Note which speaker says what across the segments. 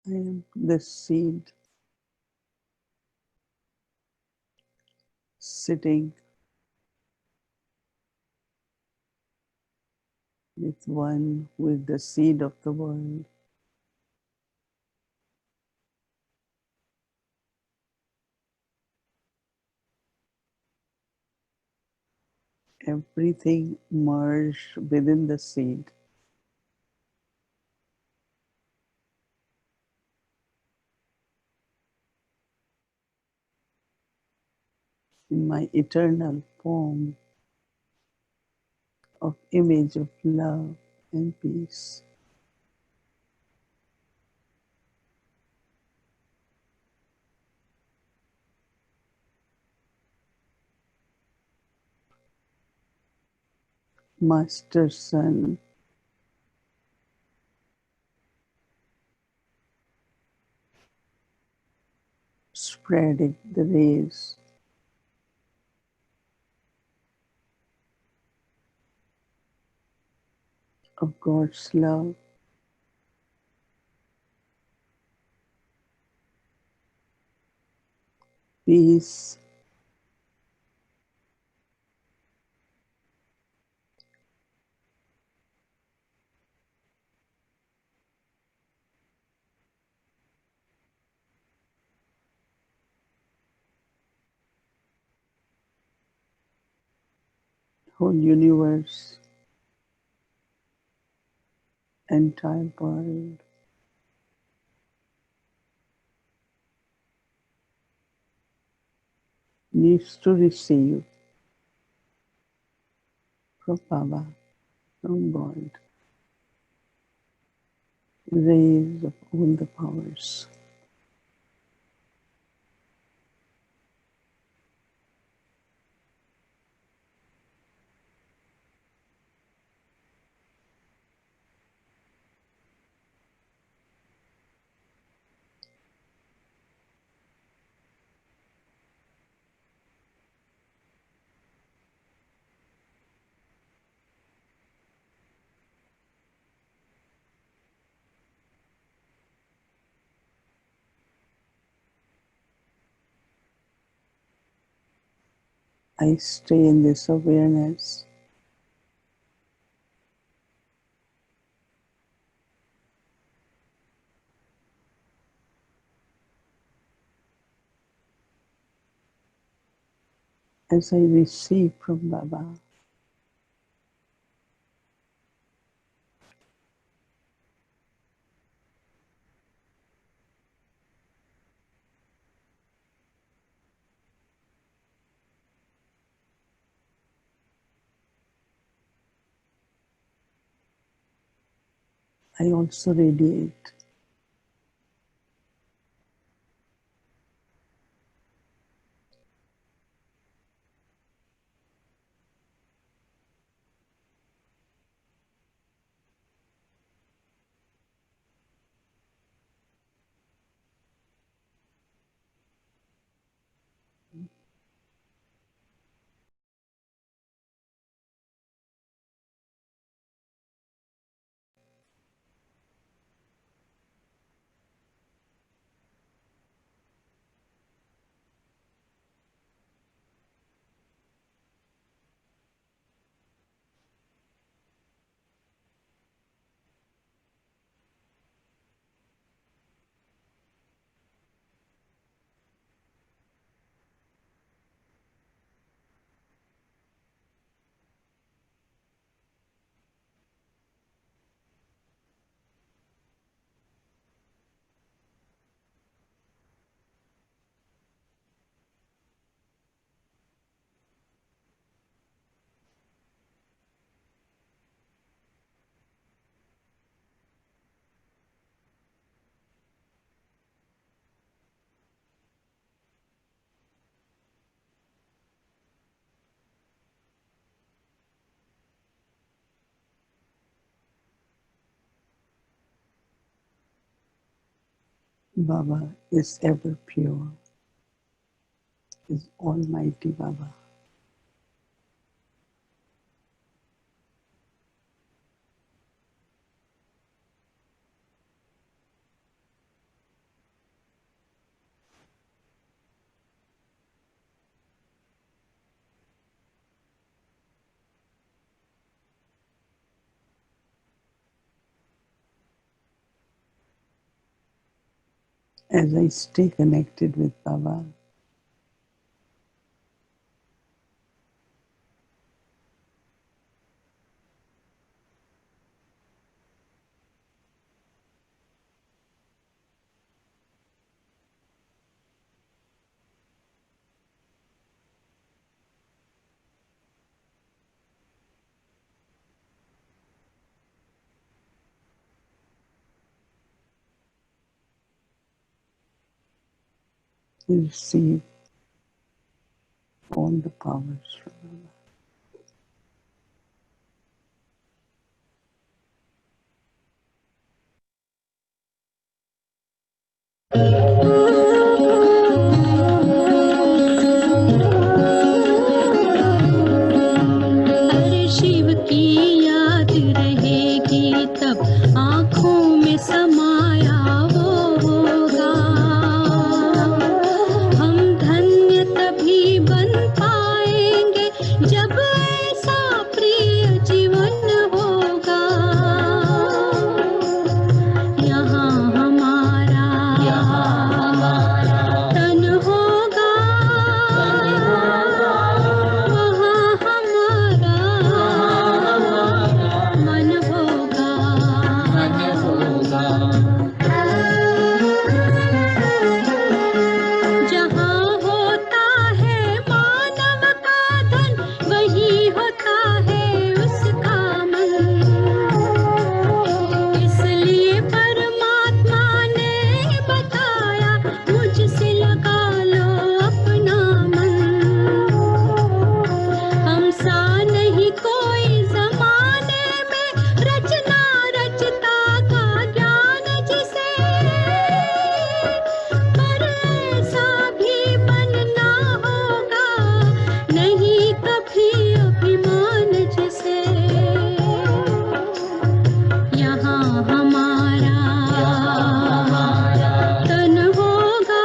Speaker 1: I am the seed sitting with one with the seed of the world. Everything merged within the seed. In my eternal form of image of love and peace. Master Sun, spreading the rays of God's love, peace, whole universe, entire world needs to receive from Baba, from God, rays of all the powers. I stay in this awareness as I receive from Baba. I also radiate. Baba is ever pure, is Almighty Baba. as I stay connected with Baba, you receive all the powers from Baba.
Speaker 2: अरे शिव की याद रहेगी तब आँखों में समाया वो होगा, हम धन्य तभी बन पाएंगे जब ऐसा प्रिय जीवन होगा। यहाँ हमारा तन होगा, वहाँ हमारा मन होगा। जहाँ होता है मानव का धन, वही होता है उसका मन। इसलिए परमात्मा ने बताया, मुझसे लगा लो अपना मन। हम सा नहीं कोई जमाने में, रचना रचता का ज्ञान जिसे, पर ऐसा भी बनना होगा, नहीं कभी अभिमान जिसे। यहाँ हमारा तन होगा,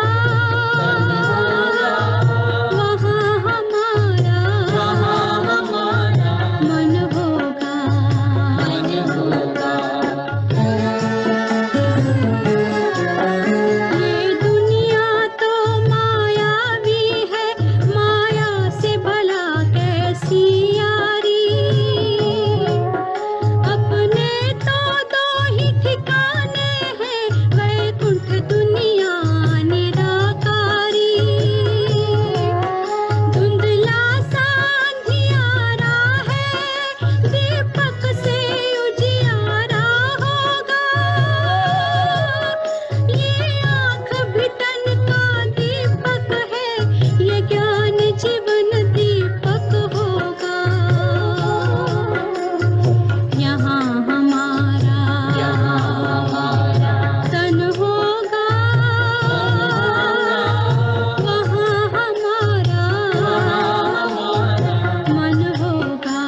Speaker 2: वहाँ हमारा मन होगा। ये दुनिया तो मायावी है, माया से भला कैसी यारी। अपने तो दो ही ठिकाने हैं, वैकुंठ दुनिया निराकारी। धुंधला सा अंधियारा है, दीपक से उजियारा होगा। ये आँख भी तन का दीपक है, ये ज्ञान जीवन दीपक होगा। यहाँ हमारा तन होगा, वहाँ हमारा मन होगा।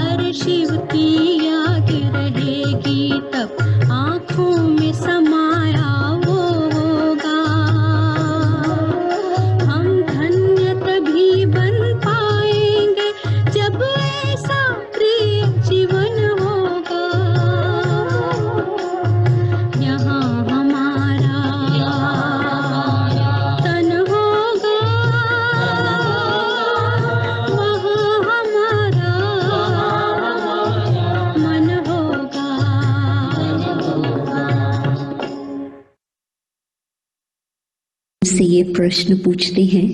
Speaker 2: अरे शिव की याद रहेगी तब आँखों में समाया वो होगा, हम धन्य तभी बन पाएंगे जब ऐसा प्रिय जीवन होगा। यहाँ हमारा तन होगा, वहाँ हमारा मन होगा।
Speaker 3: से ये प्रश्न पूछते हैं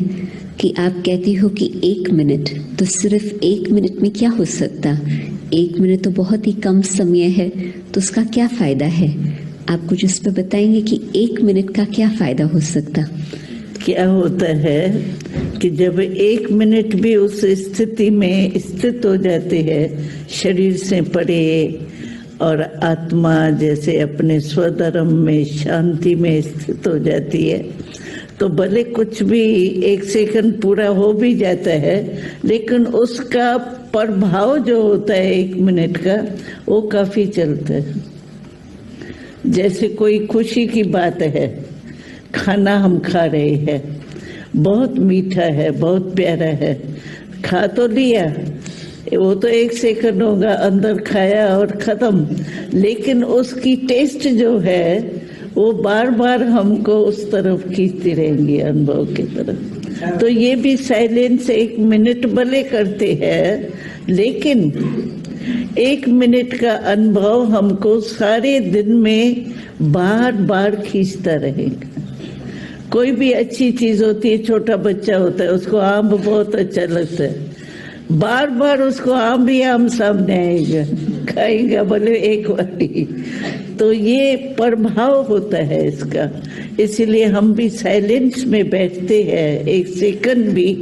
Speaker 3: कि आप कहती हो कि 1 मिनट, तो सिर्फ 1 मिनट में क्या हो सकता? 1 मिनट तो बहुत ही कम समय है, तो उसका क्या फायदा है? आप कुछ इस पर बताएंगे कि 1 मिनट का क्या फायदा हो सकता?
Speaker 4: क्या होता है कि जब 1 मिनट भी उस स्थिति में स्थित हो जाते हैं, शरीर से परे, और आत्मा जैसे अपने स्वधर्म में शांति में स्थित हो जाती है, तो भले कुछ भी 1 सेकंड पूरा हो भी जाता है, लेकिन उसका प्रभाव जो होता है 1 मिनट का, वो काफी चलता है। जैसे कोई खुशी की बात है, खाना हम खा रहे हैं, बहुत मीठा है, बहुत प्यारा है, खा तो लिया, वो तो 1 सेकंड होगा, अंदर खाया और खत्म, लेकिन उसकी टेस्ट जो है वो बार बार हमको उस तरफ खींचती रहेंगी, अनुभव की तरफ। तो ये भी साइलेंस 1 मिनट भले करते हैं, लेकिन 1 मिनट का अनुभव हमको सारे दिन में बार बार खींचता रहेगा। कोई भी अच्छी चीज होती है, छोटा बच्चा होता है, उसको आम बहुत अच्छा लगता है, बार बार उसको आम भी आम सामने आएगा, खाएगा भले एक बारी। तो ये प्रभाव होता है इसका। इसलिए हम भी साइलेंस में बैठते हैं 1 सेकंड भी,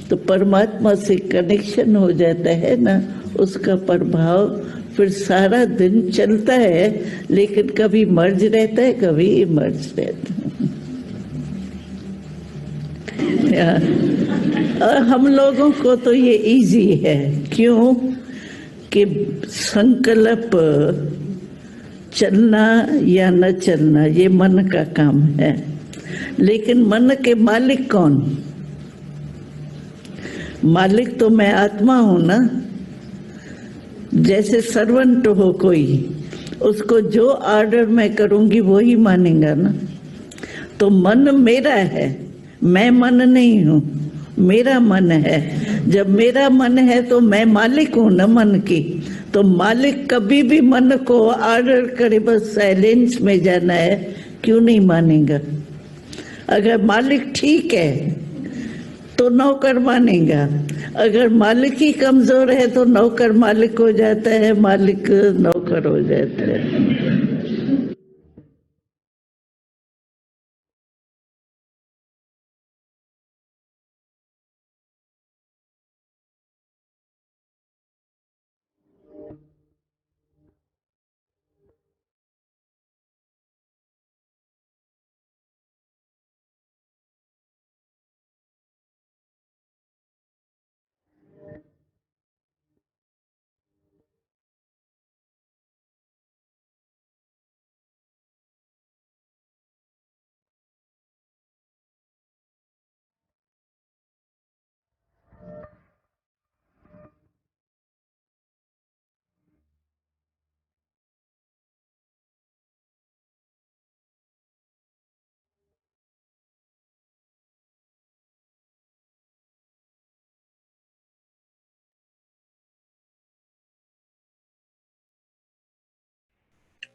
Speaker 4: तो परमात्मा से कनेक्शन हो जाता है ना, उसका प्रभाव फिर सारा दिन चलता है। लेकिन कभी मर्ज रहता है, कभी इमर्ज रहता है। और हम लोगों को तो ये इजी है, क्यों कि संकल्प चलना या न चलना ये मन का काम है। लेकिन मन के मालिक कौन? मालिक तो मैं आत्मा हूं ना। जैसे सर्वेंट हो कोई, उसको जो ऑर्डर मैं करूंगी वो ही मानेगा ना। तो मन मेरा है, मैं मन नहीं हूं, मेरा मन है। जब मेरा मन है तो मैं मालिक हूं ना मन की। तो मालिक कभी भी मन को ऑर्डर करे बस साइलेंस में जाना है, क्यों नहीं मानेगा? अगर मालिक ठीक है तो नौकर मानेगा। अगर मालिक ही कमजोर है तो नौकर मालिक हो जाता है, मालिक नौकर हो जाता है।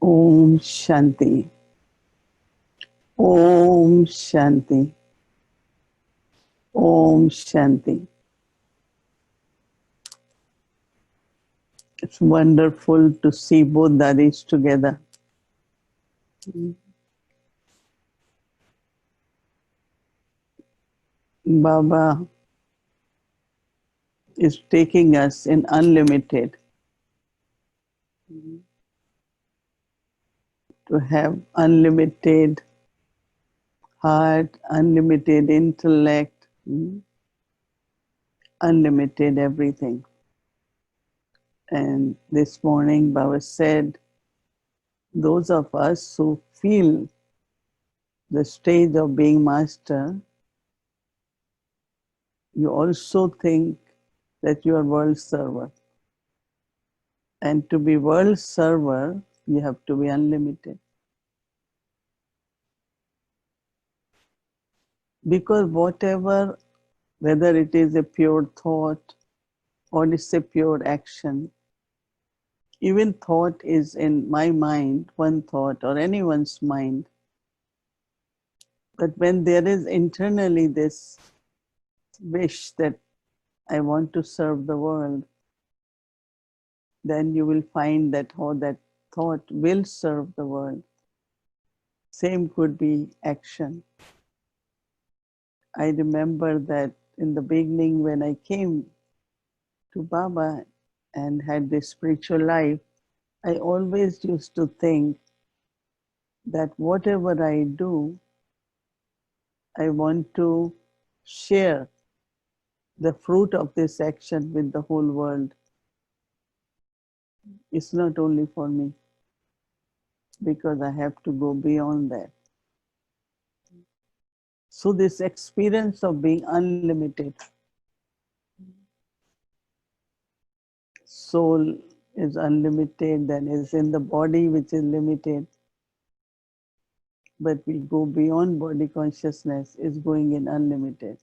Speaker 1: Om Shanti. Om Shanti. Om Shanti. It's wonderful to see both daddies together. Baba is taking us in unlimited to have unlimited heart, unlimited intellect, unlimited everything. And this morning Baba said, those of us who feel the stage of being master, you also think that you are world server. And to be world server, you have to be unlimited. Because whatever, whether it is a pure thought or it's a pure action, even thought is in my mind, one thought or anyone's mind. But when there is internally this wish that I want to serve the world, then you will find that how that thought will serve the world. Same could be action. I remember that in the beginning when I came to Baba and had this spiritual life, I always used to think that whatever I do, I want to share the fruit of this action with the whole world. It's not only for me, because I have to go beyond that. So this experience of being unlimited, soul is unlimited, then is in the body which is limited. but we go beyond body consciousness, is going in unlimited.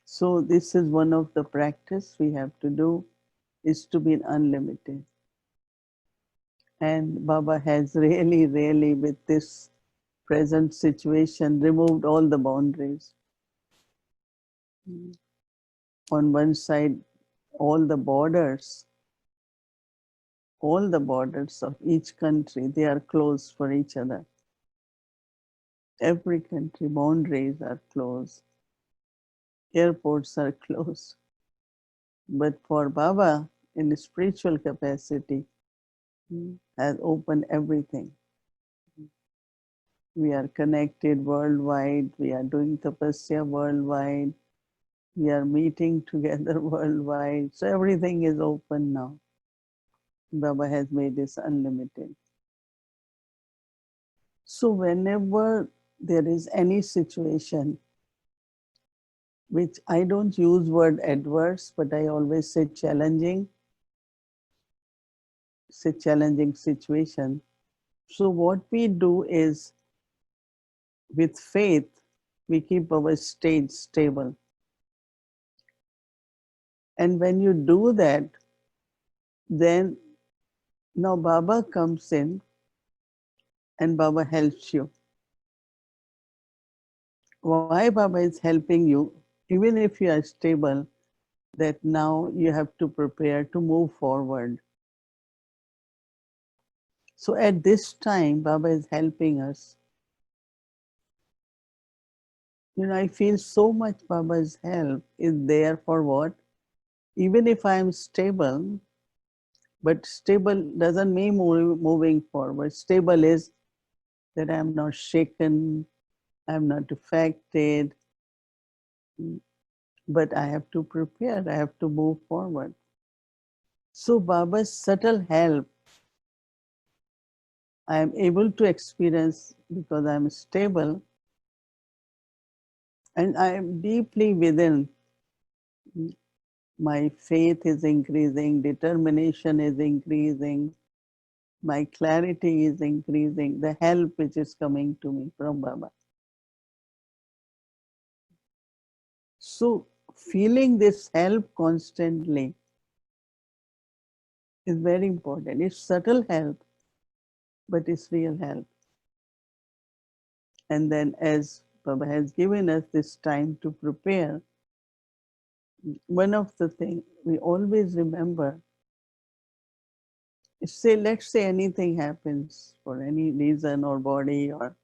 Speaker 1: So this is one of the practice we have to do, is to be unlimited. And Baba has really with this present situation removed all the boundaries. On one side, all the borders of each country, they are closed for each other. Every country boundaries are closed. Airports are closed. But for Baba, in spiritual capacity, has opened everything. We are connected worldwide. We are doing tapasya worldwide. We are meeting together worldwide. So everything is open now. Baba has made this unlimited. So whenever there is any situation, which I don't use word adverse, but I always say challenging situation. So what we do is, with faith, we keep our state stable. And when you do that, then now Baba comes in and Baba helps you. Why Baba is helping you? Even if you are stable, that now you have to prepare to move forward. So at this time, Baba is helping us. I feel so much Baba's help is there for what? Even if I am stable, but stable doesn't mean moving forward. Stable is that I am not shaken, I am not affected, but I have to prepare, I have to move forward. So Baba's subtle help, I am able to experience because I am stable and I am deeply within. My faith is increasing, determination is increasing, my clarity is increasing, the help which is coming to me from Baba. So feeling this help constantly is very important. It's subtle help, but it's real help. And then as Baba has given us this time to prepare, one of the things we always remember is, let's say anything happens for any reason or body, or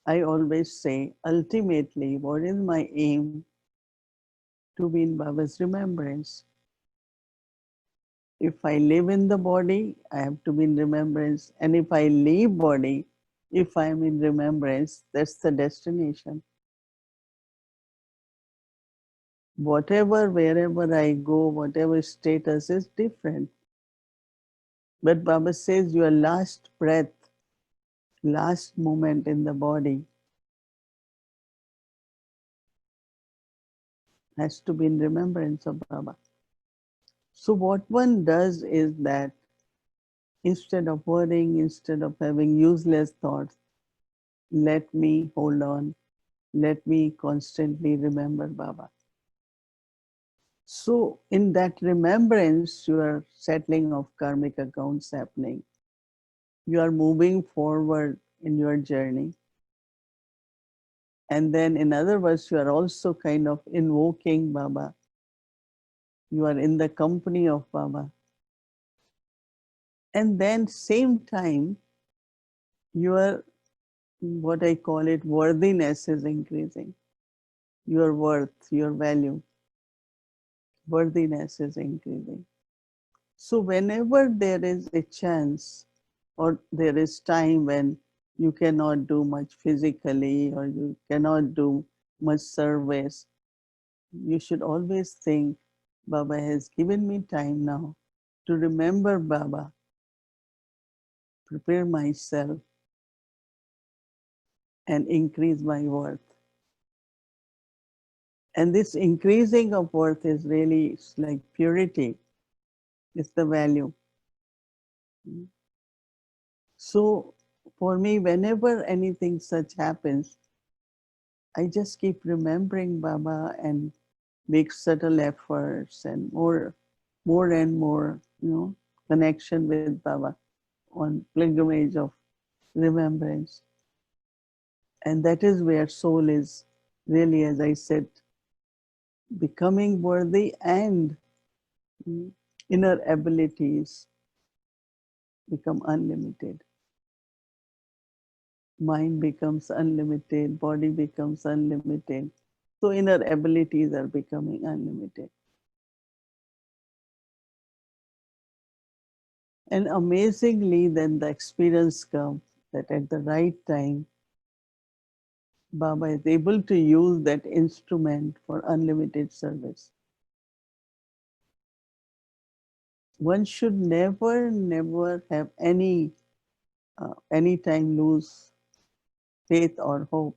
Speaker 1: I always say, ultimately, what is my aim? To be in Baba's remembrance. If I live in the body, I have to be in remembrance. And if I leave body, if I am in remembrance, that's the destination. Whatever, wherever I go, whatever status is different. But Baba says your last breath, last moment in the body has to be in remembrance of Baba. So what one does is that instead of worrying, instead of having useless thoughts, let me hold on, let me constantly remember Baba. So in that remembrance, you are settling of karmic accounts happening. You are moving forward in your journey. And then in other words, you are also kind of invoking Baba. You are in the company of Baba. And then same time, your, what I call it, worthiness is increasing. Your worth, your value, worthiness is increasing. So whenever there is a chance or there is time when you cannot do much physically or you cannot do much service, you should always think, Baba has given me time now to remember Baba, prepare myself and increase my worth. And this increasing of worth is really like purity. It's the value. So for me, whenever anything such happens, I just keep remembering Baba and make subtle efforts and more and more, connection with Baba on pilgrimage of remembrance. And that is where soul is really, as I said, becoming worthy, and inner abilities become unlimited. Mind becomes unlimited, body becomes unlimited. So inner abilities are becoming unlimited. And amazingly, then the experience comes that at the right time, Baba is able to use that instrument for unlimited service. One should never have any time lose faith or hope,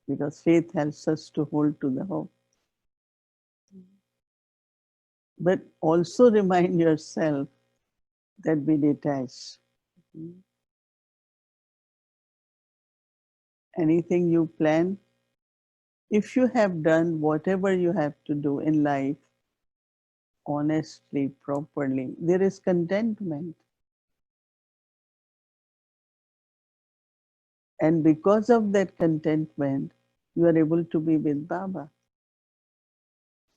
Speaker 1: because faith helps us to hold to the hope. But also remind yourself that be detached. Anything you plan, if you have done whatever you have to do in life, honestly, properly, there is contentment. And because of that contentment, you are able to be with Baba.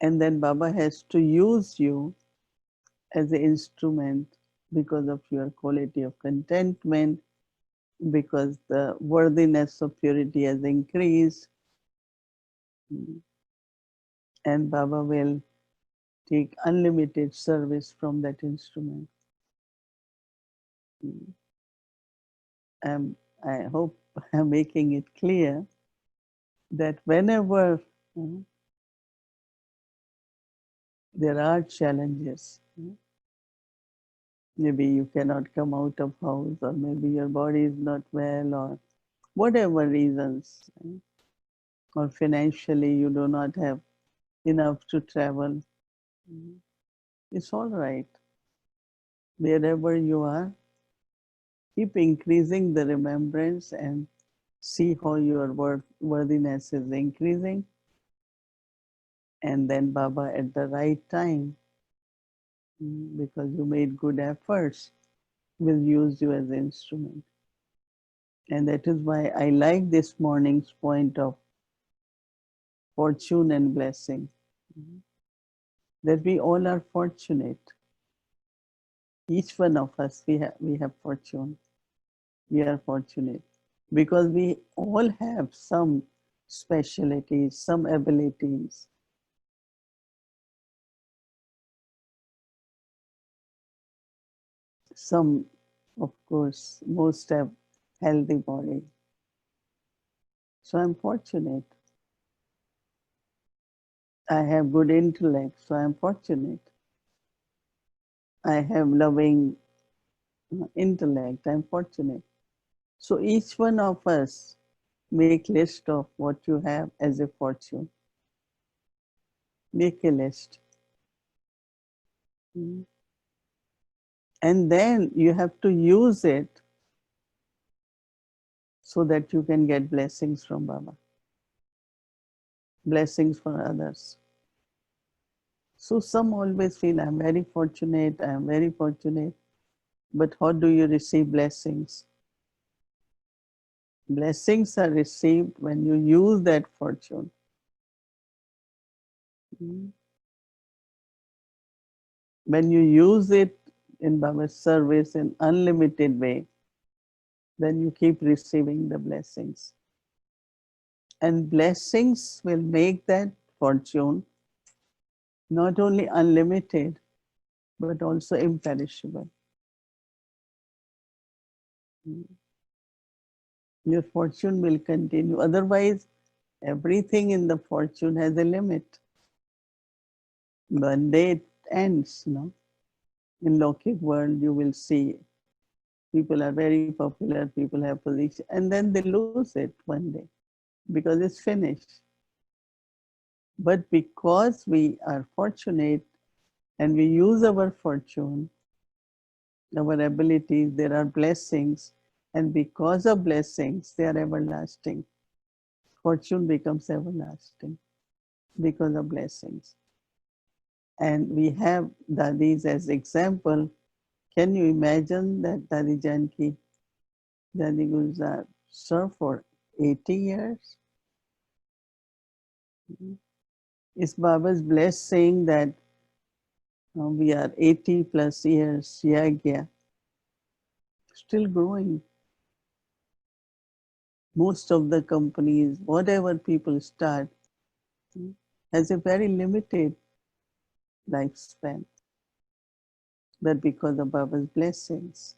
Speaker 1: And then Baba has to use you as an instrument because of your quality of contentment, because the worthiness of purity has increased. And Baba will take unlimited service from that instrument. I hope I'm making it clear that whenever there are challenges, maybe you cannot come out of house, or maybe your body is not well, or whatever reasons, or financially you do not have enough to travel, it's all right. Wherever you are, keep increasing the remembrance and see how your worthiness is increasing. And then Baba at the right time, because you made good efforts, will use you as an instrument. And that is why I like this morning's point of fortune and blessing. That we all are fortunate. Each one of us, we have fortune. We are fortunate because we all have some specialties, some abilities. Some, of course, most have healthy body. So I'm fortunate. I have good intellect, so I'm fortunate. I have loving intellect, I'm fortunate. So each one of us make list of what you have as a fortune. Make a list. And then you have to use it so that you can get blessings from Baba. Blessings for others. So some always feel, I'm very fortunate, I'm very fortunate. But how do you receive blessings? Blessings are received when you use that fortune. When you use it in Baba's service in unlimited way, then you keep receiving the blessings. And blessings will make that fortune not only unlimited, but also imperishable. Your fortune will continue. Otherwise, everything in the fortune has a limit. One day it ends, no? In Lokik world, you will see people are very popular, people have position, and then they lose it one day because it's finished. But because we are fortunate and we use our fortune, our abilities, there are blessings, and because of blessings, they are everlasting. Fortune becomes everlasting because of blessings. And we have Dadis as example. Can you imagine that Dadi Janki, Dadi Gulzar served for 80 years? Is Baba's blessing that we are 80 plus years, Yagya, still growing. Most of the companies, whatever people start, has a very limited lifespan, but because of Baba's blessings.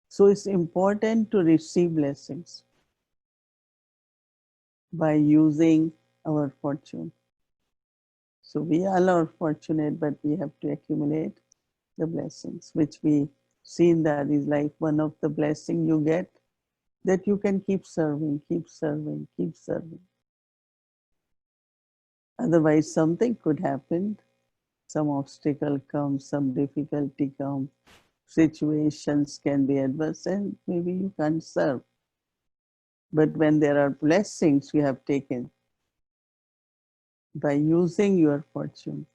Speaker 1: So it's important to receive blessings by using our fortune. So we all are fortunate, but we have to accumulate the blessings, which we see in Dadi's life. One of the blessings you get, that you can keep serving, keep serving, keep serving. Otherwise, something could happen. Some obstacle comes, some difficulty comes, situations can be adverse, and maybe you can't serve. But when there are blessings you have taken by using your fortune,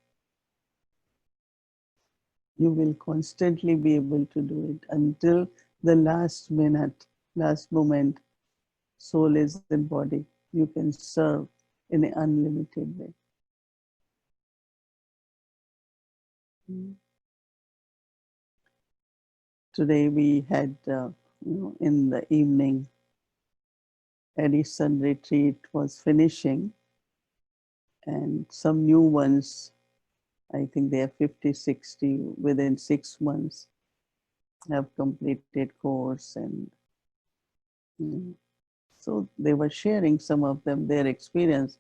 Speaker 1: you will constantly be able to do it until the last minute, last moment, soul is in body. You can serve in an unlimited way. Today we had, in the evening, Edison retreat was finishing, and some new ones, I think they are 50, 60 within 6 months, have completed course. And so they were sharing, some of them, their experience.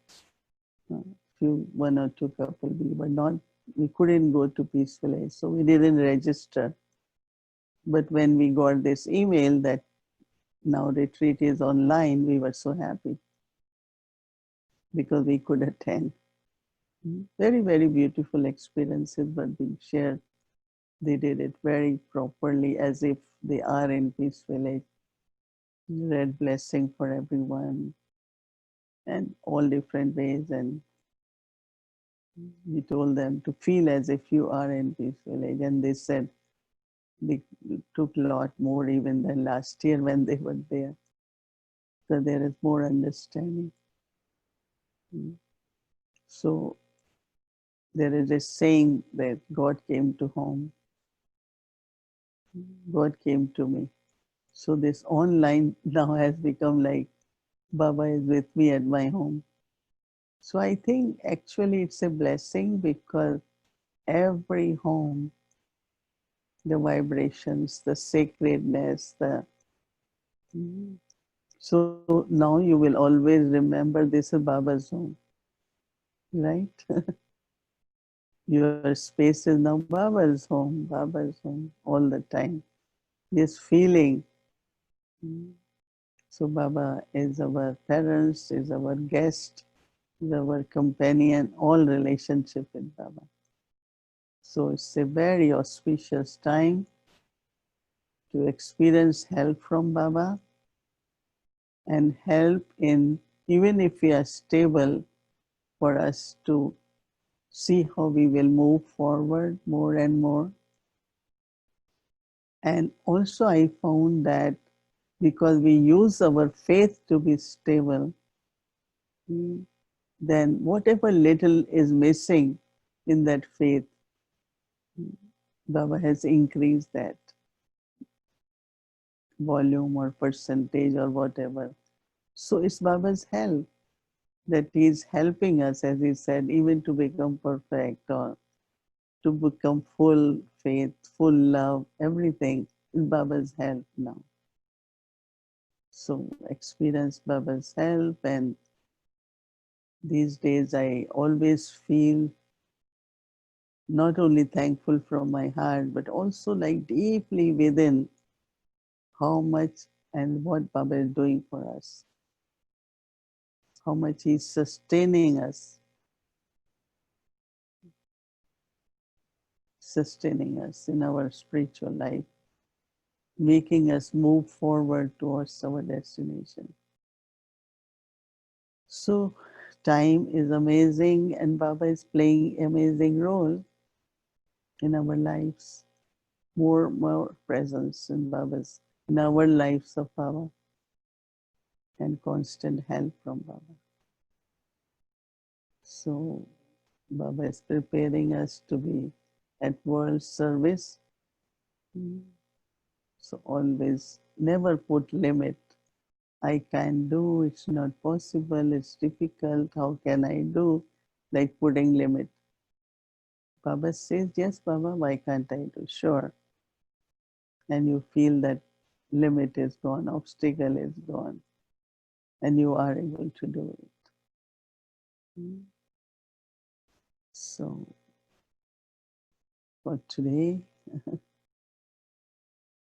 Speaker 1: One or two couple, we couldn't go to Peaceful Age, so we didn't register. But when we got this email that now retreat is online, we were so happy because we could attend. Very, very beautiful experiences were being shared. They did it very properly, as if they are in Peaceful Age. Read blessing for everyone and all different ways. And we told them to feel as if you are in Peaceful Age. And they said they took a lot more even than last year when they were there. So there is more understanding. So there is a saying that God came to home. God came to me. So this online now has become like Baba is with me at my home. So I think actually it's a blessing, because every home, the vibrations, the sacredness, so now you will always remember this is Baba's home, right? Your space is now Baba's home all the time. This feeling. So Baba is our parents, is our guest, is our companion, all relationship with Baba. So it's a very auspicious time to experience help from Baba, and help in, even if we are stable, for us to see how we will move forward more and more. And also I found that because we use our faith to be stable, then whatever little is missing in that faith, Baba has increased that volume or percentage or whatever. So it's Baba's help that he is helping us, as he said, even to become perfect or to become full faith, full love, everything is Baba's help now. So experience Baba's help, and these days I always feel not only thankful from my heart, but also like deeply within how much and what Baba is doing for us, how much he's sustaining us. sustaining us in our spiritual life, making us move forward towards our destination. So time is amazing, and Baba is playing amazing role in our lives. More presence in Baba's, in our lives of Baba, and constant help from Baba. So Baba is preparing us to be at world service. So always never put limit. I can do, it's not possible, it's difficult, how can I do? Like putting limit. Baba says, yes, Baba, why can't I do? Sure. And you feel that limit is gone, obstacle is gone, and you are able to do it. So for today,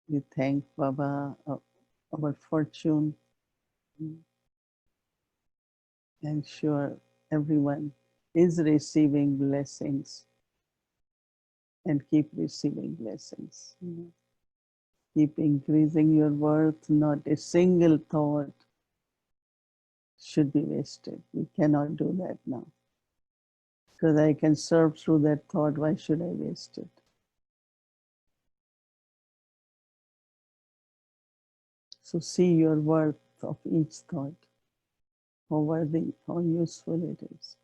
Speaker 1: we thank Baba, our fortune, and sure everyone is receiving blessings, and keep receiving blessings. Keep increasing your worth. Not a single thought should be wasted. We cannot do that now. Because I can serve through that thought, why should I waste it? So see your worth of each thought, how worthy, how useful it is.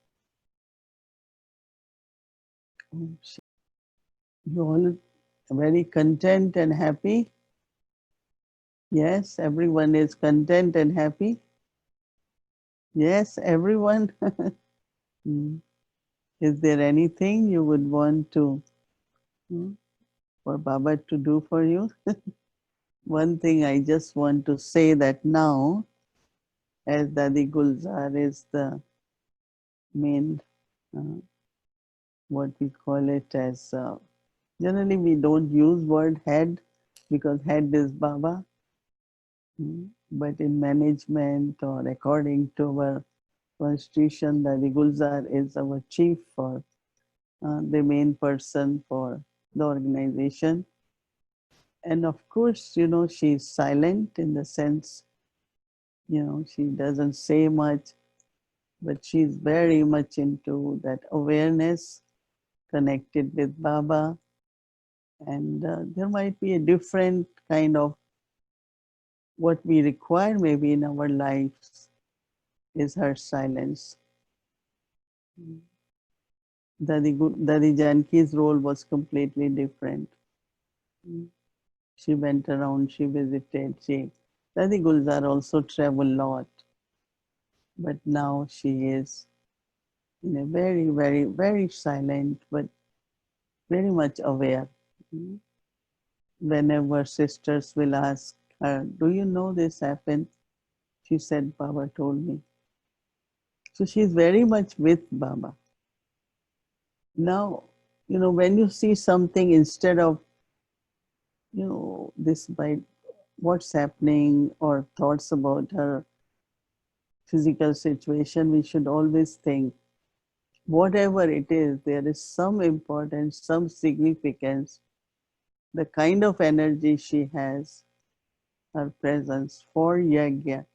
Speaker 1: You all very content and happy? Yes, everyone is content and happy? Yes, everyone? Is there anything you would want to, for Baba to do for you? One thing I just want to say that now, as Dadi Gulzar is the main, what we call it as, generally we don't use word head because head is Baba. But in management or according to our constitution, Dadi Gulzar is our chief for the main person for the organization. And of course, she's silent in the sense, she doesn't say much, but she's very much into that awareness connected with Baba. And there might be a different kind of what we require maybe in our lives is her silence. Dadi Janki's role was completely different. She went around, she visited, Dadi Gulzar also traveled a lot. But now she is in a very, very, very silent, but very much aware. Whenever sisters will ask her, do you know this happened? She said, Baba told me. So she's very much with Baba. Now, when you see something instead of, this by what's happening or thoughts about her physical situation, we should always think, whatever it is, there is some importance, some significance. The kind of energy she has, her presence for Yagya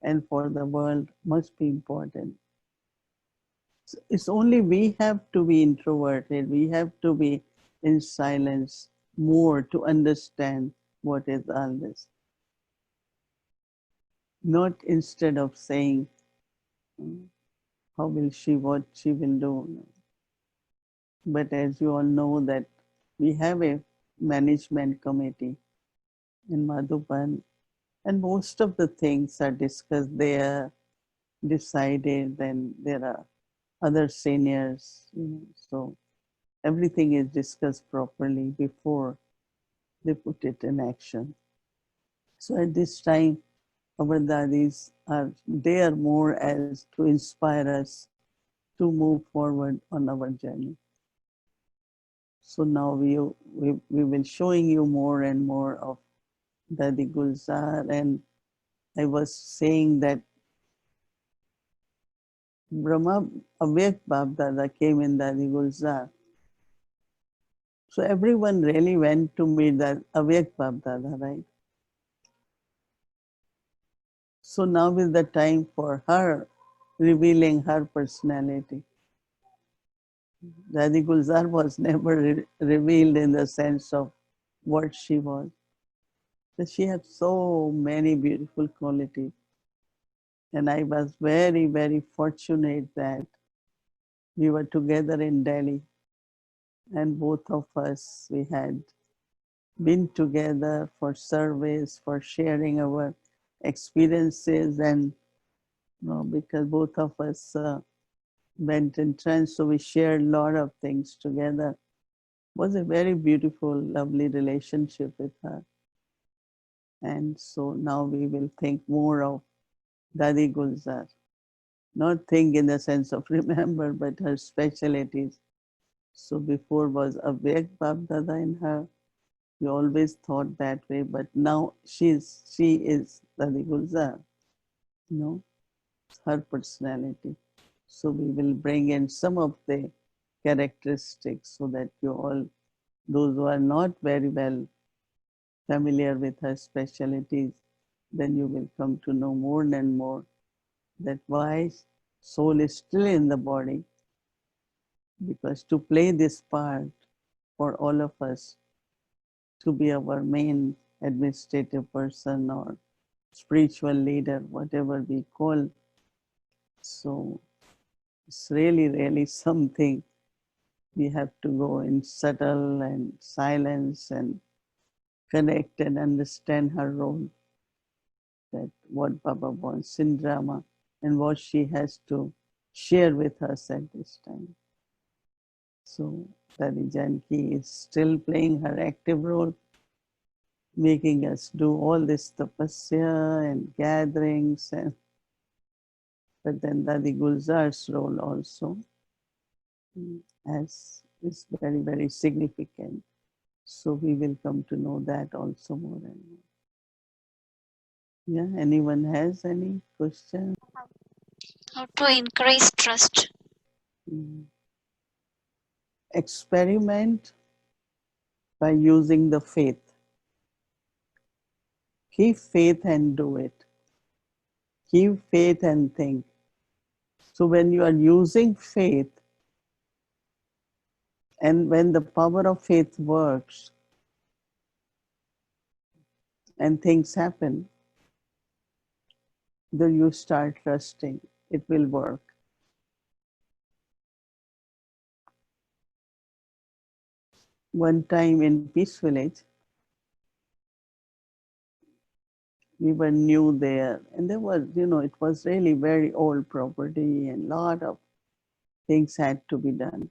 Speaker 1: and for the world must be important. It's only we have to be introverted, we have to be in silence more to understand what is all this. Not instead of saying, how will she, what she will do. But as you all know that we have a management committee in Madhuban, and most of the things are discussed there, decided, and there are other seniors, so everything is discussed properly before they put it in action. So at this time, our dadis are there more as to inspire us to move forward on our journey. So now we will showing you more and more of Dadi Gulzar, and I was saying that Brahma Avyakti Bhatti came in Dadi Gulzar. So everyone really went to meet that Avyakti Bhatti, right? So now is the time for her revealing her personality. Dadi Gulzar was never revealed in the sense of what she was. But she had so many beautiful qualities. And I was very, very fortunate that we were together in Delhi. And both of us, we had been together for service, for sharing our experiences. And because both of us went in trance, so we shared a lot of things together. It was a very beautiful, lovely relationship with her. And so now we will think more of Dadi Gulzar. Not think in the sense of remember, but her specialties. So before was Avyakti Bhatti in her. We always thought that way, but now she is Dadi Gulzar, you know, her personality. So we will bring in some of the characteristics so that you all, those who are not very well familiar with her specialties, then you will come to know more and more that why soul is still in the body, because to play this part for all of us, to be our main administrative person or spiritual leader, whatever we call. So it's really, really something. We have to go in subtle and silence and connect and understand her role, that what Baba wants in drama and what she has to share with us at this time. So Dadi Janki is still playing her active role, making us do all this tapasya and gatherings, and but then Dadi Gulzar's role also as is very, very significant. So we will come to know that also more and more. Yeah, anyone has any question?
Speaker 5: How to increase trust?
Speaker 1: Experiment by using the faith. Keep faith and do it. Keep faith and think. So when you are using faith, and when the power of faith works and things happen, then you start trusting it will work. One time in Peace Village, we were new there, and there was, it was really very old property and a lot of things had to be done.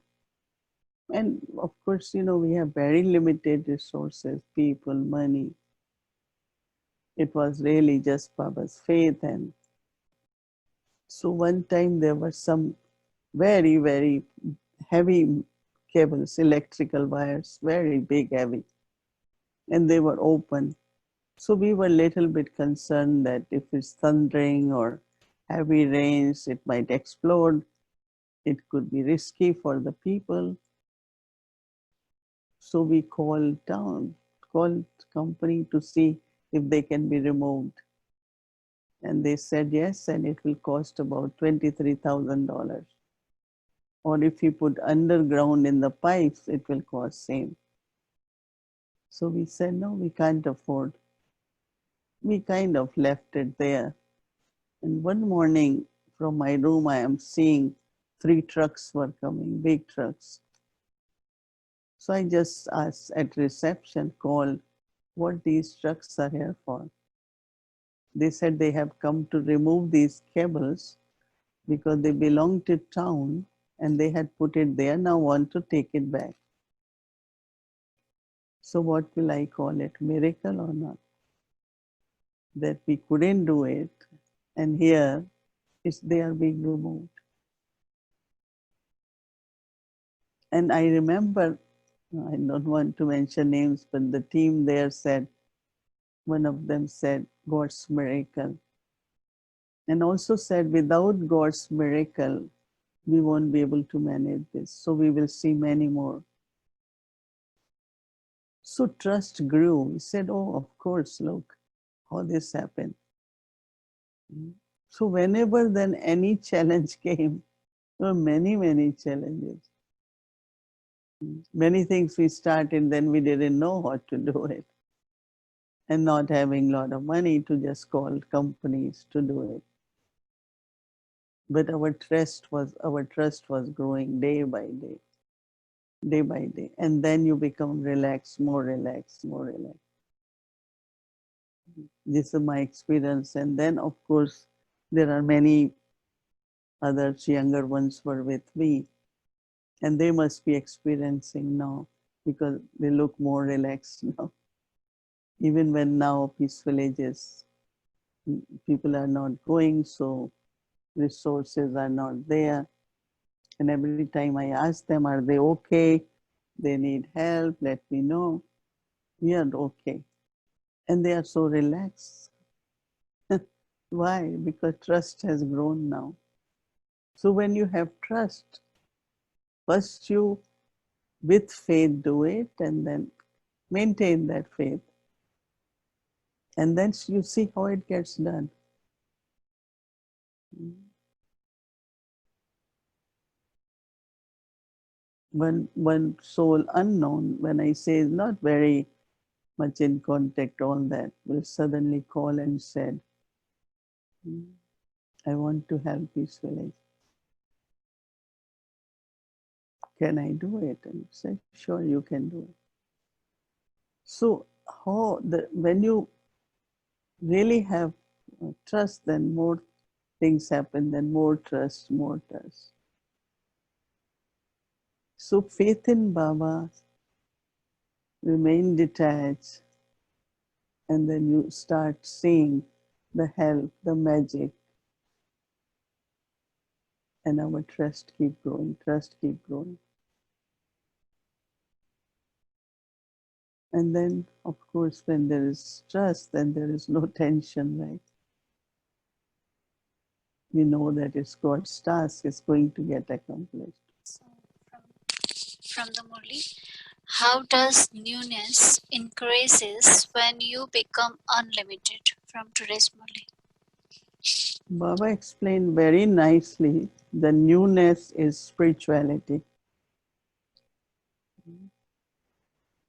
Speaker 1: And of course, we have very limited resources, people, money. It was really just Baba's faith. And so one time there were some very, very heavy cables, electrical wires, very big, heavy, and they were open. So we were a little bit concerned that if it's thundering or heavy rains, it might explode. It could be risky for the people. So we called company to see if they can be removed. And they said yes, and it will cost about $23,000. Or if you put underground in the pipes, it will cost same. So we said, no, we can't afford. We kind of left it there. And one morning from my room, I am seeing 3 trucks were coming, big trucks. So I just asked at reception, called, what these trucks are here for. They said they have come to remove these cables because they belong to town and they had put it there, now want to take it back. So what will I call it, miracle or not? That we couldn't do it, and here they are being removed. And I remember, I don't want to mention names, but the team there said, one of them said, God's miracle. And also said, without God's miracle, we won't be able to manage this. So we will see many more. So trust grew. He said, oh, of course, look how this happened. So whenever then any challenge came, there were many, many challenges. Many things we started, then we didn't know how to do it. And not having a lot of money to just call companies to do it. But our trust was growing day by day, day by day. And then you become relaxed, more relaxed, more relaxed. This is my experience. And then of course, there are many others, younger ones were with me. And they must be experiencing now because they look more relaxed now. Even when now Peace Villages, people are not going, so resources are not there. And every time I ask them, are they okay? They need help, let me know. We are okay. And they are so relaxed. Why? Because trust has grown now. So when you have trust, first you with faith do it and then maintain that faith. And then you see how it gets done. One soul unknown, when I say not very much in contact, all that, will suddenly call and said, I want to help Peace Village. Can I do it? And said, sure, you can do it. So when you really have trust, then more things happen, then more trust, more trust. So faith in Baba, remain detached, and then you start seeing the help, the magic, and our trust keep growing, trust keep growing. And then, of course, when there is trust, then there is no tension, right? We know that it's God's task is going to get accomplished.
Speaker 5: So from the Murli, how does newness increases when you become unlimited? From today's Murli.
Speaker 1: Baba explained very nicely the newness is spirituality.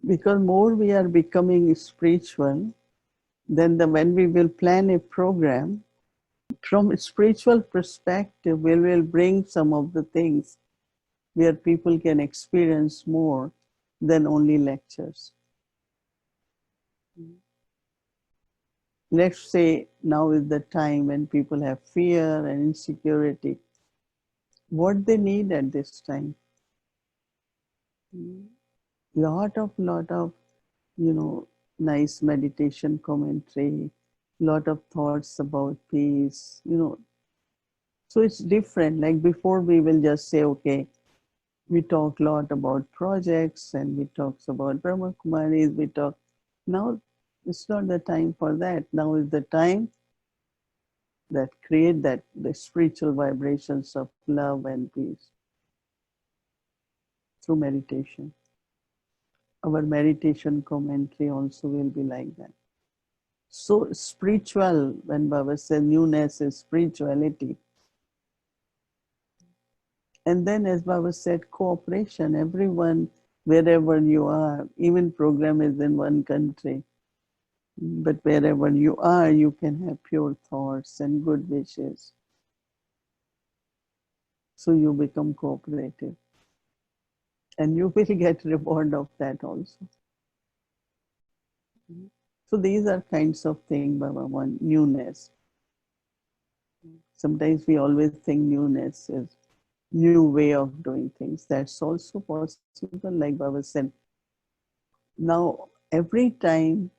Speaker 1: Because more we are becoming spiritual, then when we will plan a program, from a spiritual perspective, we will bring some of the things where people can experience more than only lectures. Let's say now is the time when people have fear and insecurity. What they need at this time? Lot of, nice meditation commentary, lot of thoughts about peace, So it's different. Like before, we will just say, okay, we talk a lot about projects and we talk about Brahma Kumaris, we talk. Now, it's not the time for that. Now is the time that create the spiritual vibrations of love and peace through meditation. Our meditation commentary also will be like that. So spiritual, when Baba said newness is spirituality. And then as Baba said, cooperation, everyone, wherever you are, even program is in one country, but wherever you are, you can have pure thoughts and good wishes. So you become cooperative. And you will get reward of that also. So these are kinds of things, Baba, one, newness. Sometimes we always think newness is new way of doing things. That's also possible, like Baba said. Now, every time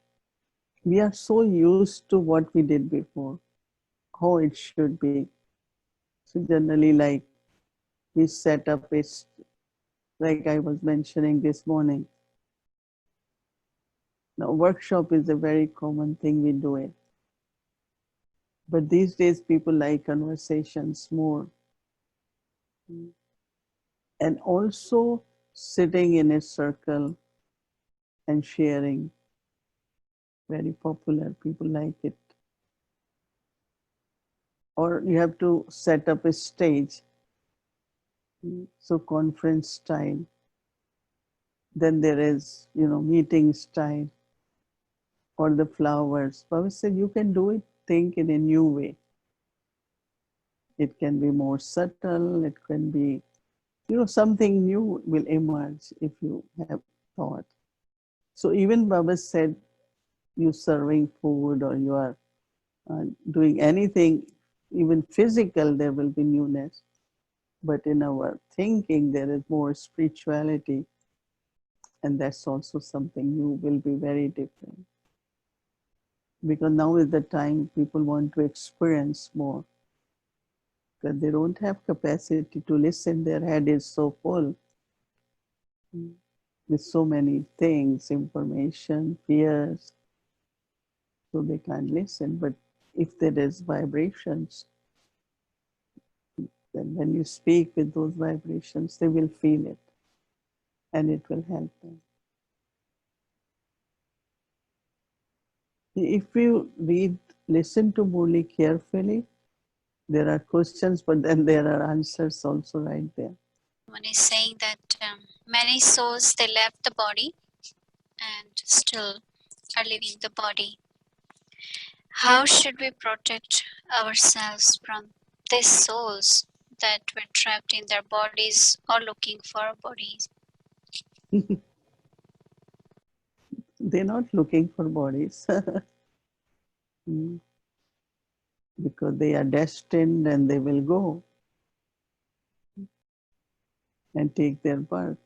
Speaker 1: we are so used to what we did before, how it should be. So generally, like we set up a, like I was mentioning this morning. Now, workshop is a very common thing we do it. But these days, people like conversations more. And also sitting in a circle and sharing. Very popular, people like it. Or you have to set up a stage, so conference style. Then there is, meeting style or the flowers. Baba said you can do it, think in a new way. It can be more subtle, it can be, something new will emerge if you have thought. So even Baba said, you serving food or you are doing anything, even physical, there will be newness. But in our thinking, there is more spirituality. And that's also something new, will be very different. Because now is the time people want to experience more. Because they don't have capacity to listen. Their head is so full with so many things, information, fears. So they can't listen. But if there is vibrations, then when you speak with those vibrations, they will feel it. And it will help them. If you listen to Murli carefully, there are questions, but then there are answers also right there.
Speaker 5: One is saying that many souls, they left the body and still are living the body. How should we protect ourselves from these souls that were trapped in their bodies or looking for bodies?
Speaker 1: They're not looking for bodies because they are destined and they will go and take their birth.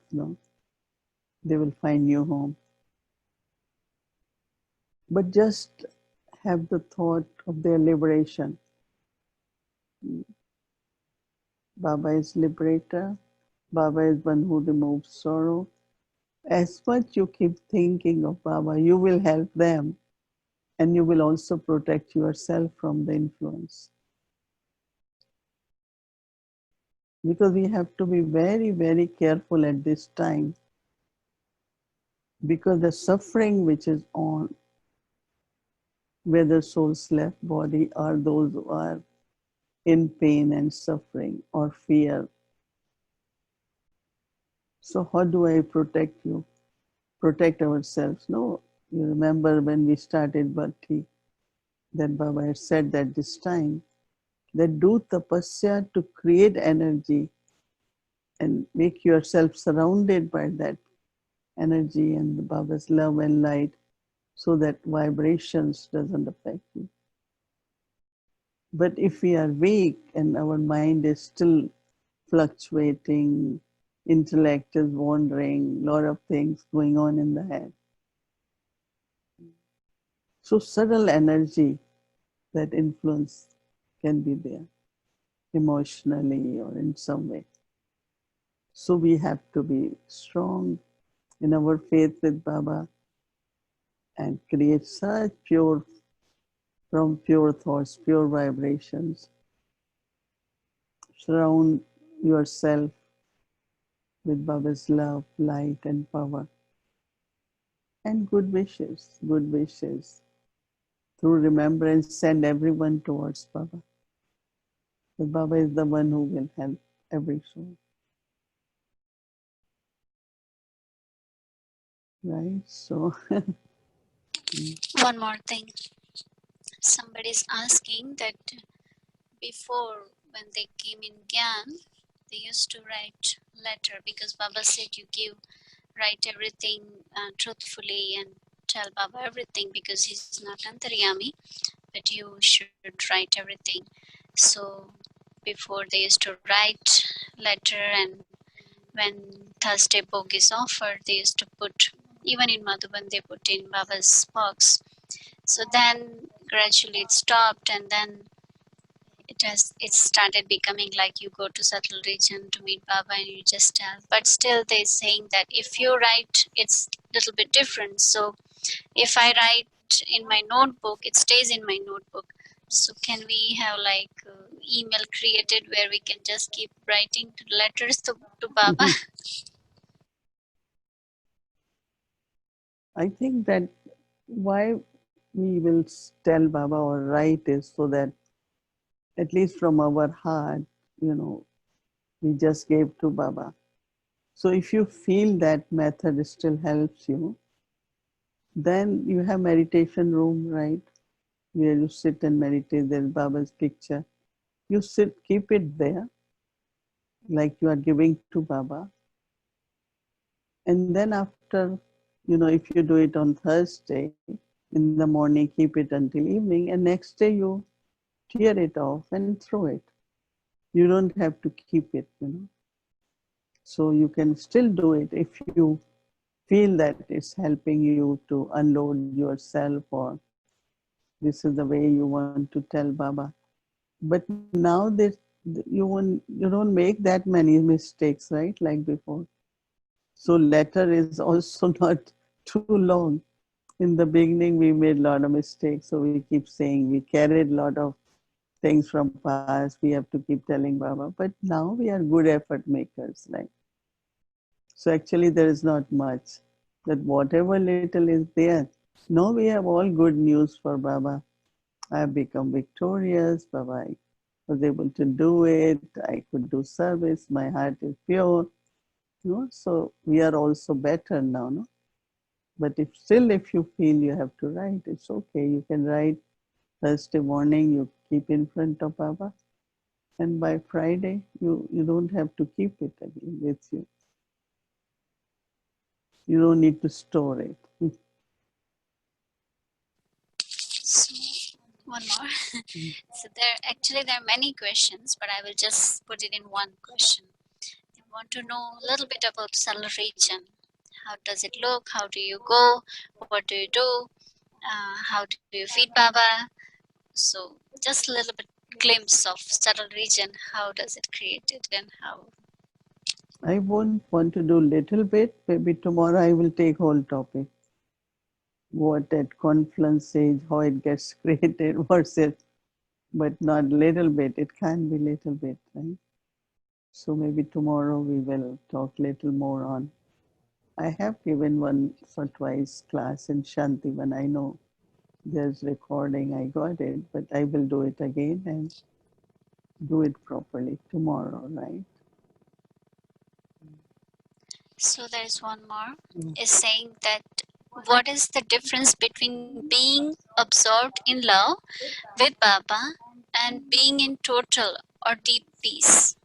Speaker 1: They will find new home. But just have the thought of their liberation. Baba is liberator. Baba is one who removes sorrow. As much you keep thinking of Baba, you will help them and you will also protect yourself from the influence. Because we have to be very, very careful at this time, because the suffering which is on, whether souls left body or those who are in pain and suffering or fear. So how do I protect you? Protect ourselves? No. You remember when we started Bhakti, that Baba had said that this time, that do tapasya to create energy and make yourself surrounded by that energy and the Baba's love and light so that vibrations doesn't affect you. But if we are weak and our mind is still fluctuating, intellect is wandering, a lot of things going on in the head. So subtle energy, that influence can be there emotionally or in some way. So we have to be strong in our faith with Baba and create such pure, from pure thoughts, pure vibrations. Surround yourself with Baba's love, light and power. And good wishes, good wishes. Through remembrance, send everyone towards Baba. But Baba is the one who will help every soul. Right? So,
Speaker 5: One more thing. Somebody is asking that before, when they came in Gyan, they used to write letter because Baba said write everything truthfully and tell Baba everything because he's not Antaryami, but you should write everything. So before they used to write letter, and when Thursday book is offered, they used to put, even in Madhuban, they put in Baba's box. So then gradually it stopped, and then it started becoming like you go to subtle region to meet Baba and you just tell. But still they're saying that if you write, it's a little bit different. So if I write in my notebook, it stays in my notebook. So can we have like email created where we can just keep writing letters to Baba?
Speaker 1: I think that why we will tell Baba or write is so that at least from our heart, we just gave to Baba. So if you feel that method still helps you, then you have meditation room, right? Where you sit and meditate, there's Baba's picture. You sit, keep it there, like you are giving to Baba. And then after, if you do it on Thursday, in the morning, keep it until evening, and next day you tear it off and throw it. You don't have to keep it. So you can still do it if you feel that it's helping you to unload yourself, or this is the way you want to tell Baba. But now you don't make that many mistakes, right? Like before. So letter is also not too long. In the beginning, we made a lot of mistakes. So we keep saying we carried a lot of things from past. We have to keep telling Baba. But now we are good effort makers, right? So actually, there is not much. That whatever little is there. Now we have all good news for Baba. I have become victorious. Baba, I was able to do it. I could do service. My heart is pure. So we are also better now. No? But if you feel you have to write, it's okay. You can write Thursday morning. You keep in front of Baba, and by Friday you don't have to keep it again with you. You don't need to store it.
Speaker 5: So one more. So there are many questions, but I will just put it in one question. I want to know a little bit about solar region. How does it look? How do you go? What do you do? How do you feed Baba? So just a little bit glimpse of subtle region. How does it create it, and how?
Speaker 1: I won't want to do little bit. Maybe tomorrow I will take whole topic. What at confluence stage, how it gets created, what's it, but not little bit. It can be little bit, right? So maybe tomorrow we will talk little more on. I have given once or twice class in Shanti when I know there's recording. I got it, but I will do it again and do it properly tomorrow, right?
Speaker 5: So there is one more. Is saying that what is the difference between being absorbed in love with Baba and being in total or deep peace?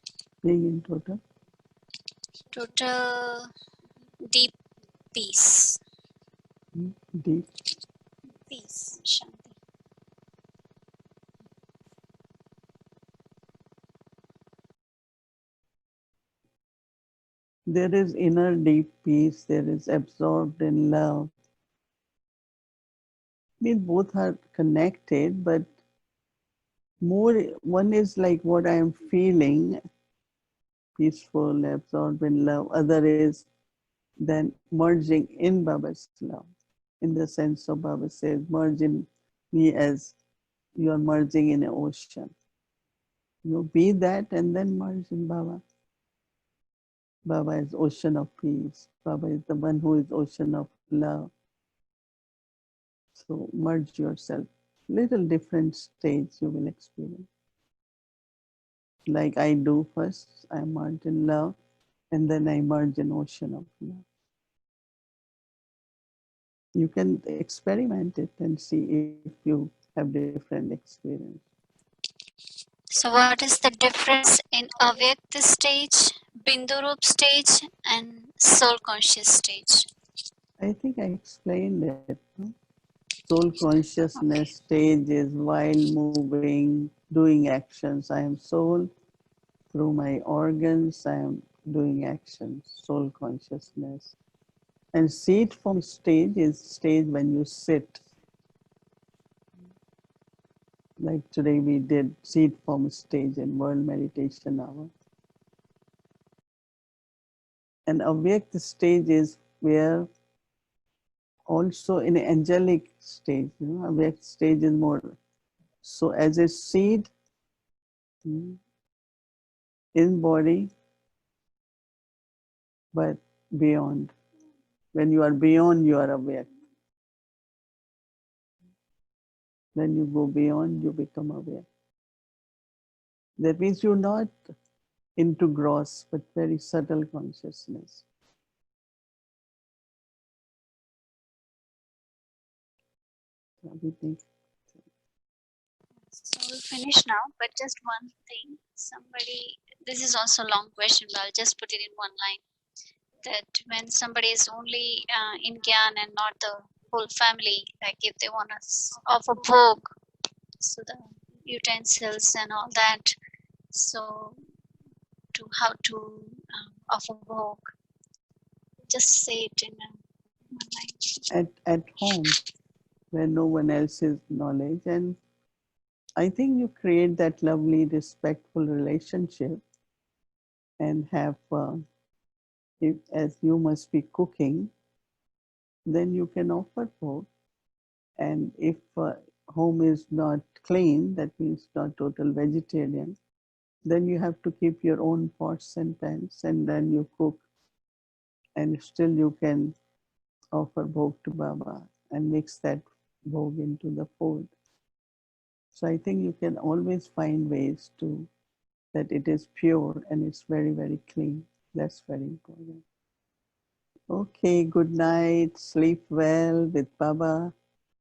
Speaker 1: Being in total.
Speaker 5: Total deep peace.
Speaker 1: Deep.
Speaker 5: Peace, Shanti.
Speaker 1: There is inner deep peace. There is absorbed in love. I mean, both are connected, but more, one is like what I am feeling, peaceful, absorbed in love. Other is then merging in Baba's love, in the sense of Baba says, merge in me as you are merging in an ocean. Be that and then merge in Baba. Baba is ocean of peace. Baba is the one who is ocean of love. So merge yourself. Little different stage you will experience. Like I do first, I merge in love, and then I merge in ocean of love. You can experiment it and see if you have different experience.
Speaker 5: So what is the difference in Avyakti stage, Bindurup stage and soul conscious stage?
Speaker 1: I think I explained it. No? Soul consciousness
Speaker 5: Okay.
Speaker 1: stage is while moving, doing actions. I am soul. Through my organs, I am doing actions, soul consciousness. And seat form stage is stage when you sit. Like today we did seat form stage in World Meditation Hour. And Avyakta stage is where also in angelic stage, Avyakta stage is more. So as a seed in body, but beyond. When you are beyond, you are Avyakta. When you go beyond, you become aware. That means you're not into gross, but very subtle consciousness. Everything.
Speaker 5: So we'll finish now, but just one thing. Somebody, this is also a long question, but I'll just put it in one line. That when somebody is only in Gyan and not the whole family, like if they want to offer bhog, so the utensils and all that, so to how to offer bhog, just say it in one line.
Speaker 1: At home, where no one else is knowledge, and I think you create that lovely, respectful relationship and have, if, as you must be cooking, then you can offer food. And if home is not clean, that means not total vegetarian, then you have to keep your own pots and pans, and then you cook, and still you can offer bhog to Baba and mix that bhog into the food. So I think you can always find ways to, that it is pure and it's very, very clean. That's very important. Okay, good night. Sleep well with Baba.